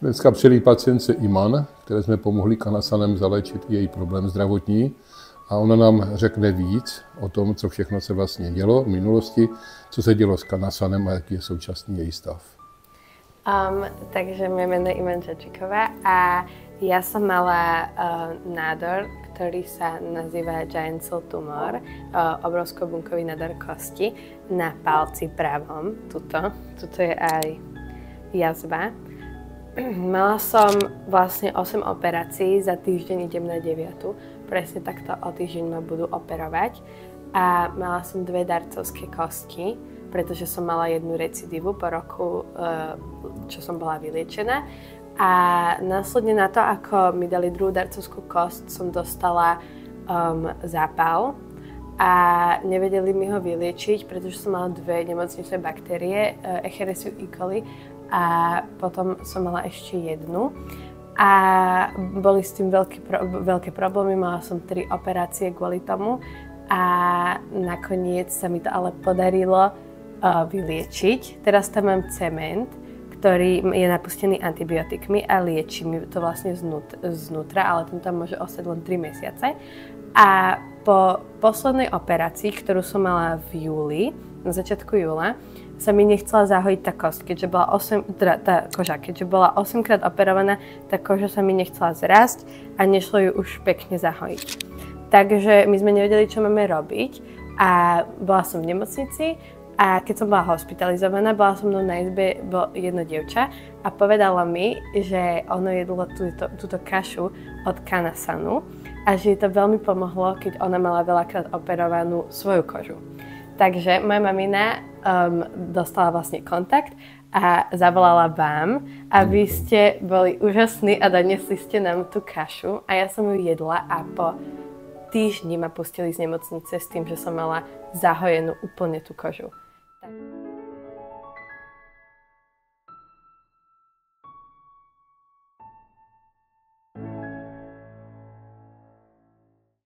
Dneska přijeli pacientce Iman, které jsme pomohli Kanasanem zalečit její problém zdravotní. A ona nám řekne víc o tom, co všechno se vlastně dělo v minulosti, co se dělo s Kanasanem a jaký je současný její stav. Takže moje meno je Iman Čačiková a ja som mala nádor, ktorý sa nazýva giant cell tumor, obrovskobunkový nádor kosti na palci pravom. Tuto je aj jazva. Mala som vlastne 8 operácií, za týždeň idem na 9. Presne takto o týždeň ma budú operovať. A mala som 2 darcovské kosti, pretože som mala jednu recidívu po roku, čo som bola vyliečená. A následne na to, ako mi dali druhú darcovskú kost, som dostala zápal a nevedeli mi ho vyliečiť, pretože som mala 2 nemocničné baktérie, Echericia E. coli, a potom som mala ešte jednu. A boli s tým veľké problémy, mala som 3 operácie kvôli tomu a nakoniec sa mi to ale podarilo vyliečiť. Teraz tam mám cement, ktorý je napustený antibiotikmi a lieči mi to vlastne znútra, ale ten tam môže ostať len 3 mesiace. A po poslednej operácii, ktorú som mala v júli, na začiatku júla, sa mi nechcela zahojiť tá kosť, keďže bola 8 krát operovaná, tá koža sa mi nechcela zrásť a nešlo ju už pekne zahojiť. Takže my sme nevedeli, čo máme robiť a bola som v nemocnici a keď som bola hospitalizovaná, bola so mnou na izbe jedno dievča a povedala mi, že ono jedlo túto kašu od Kanasanu a že jej to veľmi pomohlo, keď ona mala veľakrát operovanú svoju kožu. Takže moja mamina dostala vlastne kontakt a zavolala vám a vy ste boli úžasní a donesli ste nám tú kašu a ja som ju jedla a po týždni ma pustili z nemocnice s tým, že som mala zahojenú úplne tú kožu.